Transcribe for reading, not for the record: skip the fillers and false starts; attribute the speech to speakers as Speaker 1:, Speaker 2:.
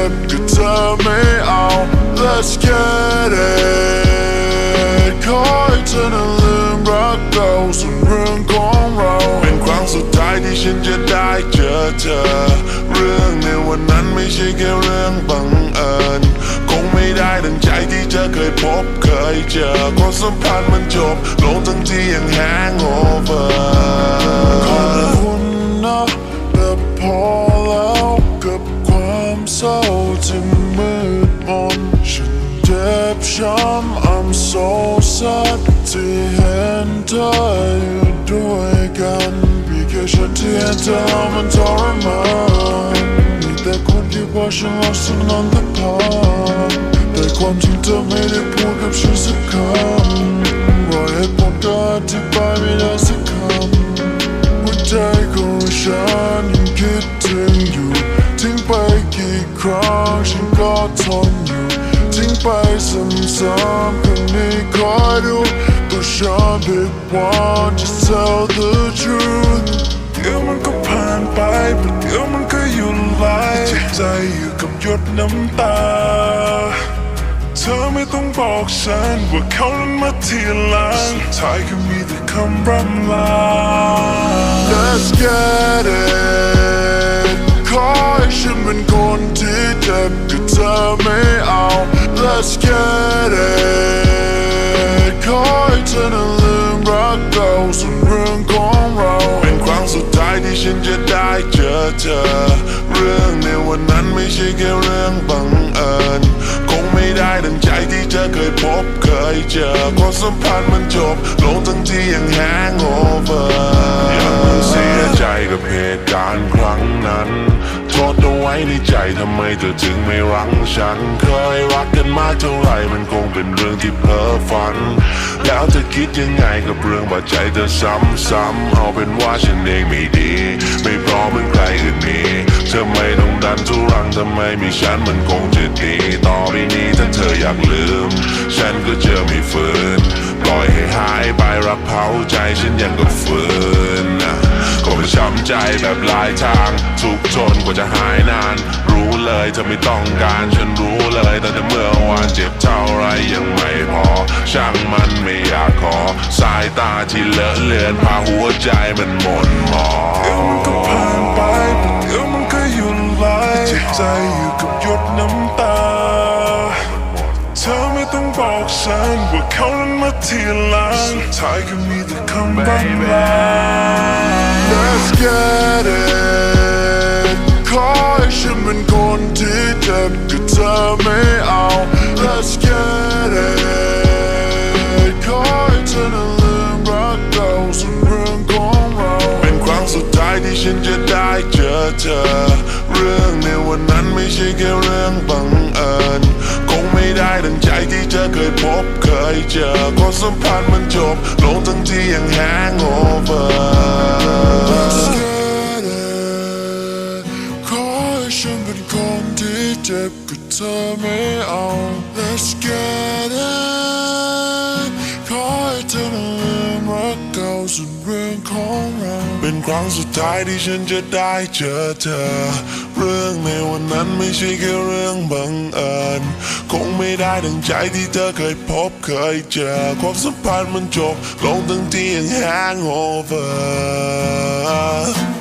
Speaker 1: บก็เธอไม่เอา Let's get it ขอให้เธอนั้นลืมรักเราส่วนเรื่องของเราเป็นครั้งสุดท้ายที่ฉันจะได้เจอเธอเรื่องในวันนั้นไม่ใช่แค่เรื่องบังเอิญคงไม่ได้ดังใจที่เธอเคยพบเคยเจอความสัมพันธ์มันจบลงทั้งที่ยังแฮงโอเวอร์ขอบคุณนะแต่พอแล้วกับความเศร้าที่มืดมนฉันเจ็บช้ำ I'm so sad ที่เห็นเธออยู่ด้วยกันมีแค่ฉันที่เห็นเธอแล้วมันทรมานมีแต่คนที่บอกฉันรักฉันนั้นแต่พอแต่ความจริงเธอไม่ได้พูดกับฉันสักคำว่าเหตุผลก็อธิบายไม่ได้สักคำหัวใจของฉันยังคิดถึงอยู่ทิ้งไปกี่ครั้งฉันก็ทนอยู่ทิ้งไปซ้ำๆครั้งนี้คอยดูตัวฉันผิดหวัง Just tell the truth เดี๋ยวมันก็ผ่านไปแต่เดี๋ยวมันก็หยุดไหลเจ็บใจอยู่กับหยดน้ำตาเธอไม่ต้องบอกฉันว่าเขานั้นมาทีหลังสุดท้ายก็มีแต่คำร่ำลา Let's get it ขอให้ฉันเป็นคนที่เจ็บกับเธอไม่เอา Let's get it ขอให้เธอนั้นลืมรักเราส่วนเรื่องของเราเป็นครั้งสุดท้ายที่ฉันจะได้เจอเธอเรื่องในวันนั้นไม่ใช่แค่เรื่องบังเอิญคงไม่ได้ดังใจที่เธอเคยพบเคยเจอความสัมพันธ์มันจบลงทั้งที่ยังแฮงโอเวอร์ยังเสียใจกับเหตุการณ์ครั้งนั้นโทษเอาไว้ในใจทำไมเธอถึงไม่รักฉันเคยรักกันมากเท่าไรมันคงเป็นเรื่องที่เพ้อฝันแล้วเธอคิดยังไงกับเรื่องบาดใจเธอซ้ำๆเอาเป็นว่าฉันเองไม่ดีไม่พร้อมเหมือนใครอื่นนี้เธอไม่ต้องดันทุรังทำไมมีฉันมันคงจะดีต่อไปนี้ถ้าเธออยากลืมฉันก็จะไม่ฝืนปล่อยให้หายไปรักเผาใจฉันยังก็ฝืนก็ไม่ช้ำใจแบบหลายทางทุกทนกว่าจะหายนานรู้เลยเธอไม่ต้องการฉันรู้เลยตั้งแต่เมื่อวานเจ็บเท่าไรยังไม่พอช่างมันไม่อยากขอสายตาที่เลอะเลือนพาหัวใจมันหม่นหมองเดี๋ยวมันก็ผ่านไปเดี๋ยวมันก็หยุดไหลเจ็บใจอยู่กับหยดน้ำตาเธอไม่ต้องบอกฉันว่าเขานั้นมาทีหลังสุดท้ายก็มีแต่คำร่ำลา Let's get it ขอให้ฉันเป็นคนที่เจ็บกับเธอไม่เอา Let's get it ขอให้เธอนั้นลืมรักเราส่วนเรื่องของเราเป็นครั้งสุดท้ายที่ฉันจะได้เจอเธอเรื่องในวันนั้นไม่ใช่แค่เรื่องบังเอิญคงไม่ได้ดังใจที่เธอเคยพบเคยเจอความสัมพันธ์มันจบลงทั้งที่ยังแฮงโอเวอร์ขอให้ฉันเป็นคนที่เจ็บกับเธอไม่เอา Let's get it ขอให้เธอนั้นลืมรักเก่าส่วนเรื่องของเราเป็นครั้งสุดท้ายที่ฉันจะได้เจอเธอเรื่องในวันนั้นไม่ใช่แค่เรื่องบังเอิญคงไม่ได้ดังใจที่เธอเคยพบเคยเจอความสัมพันธ์มันจบลงทั้งที่ยังแฮงโอเวอร์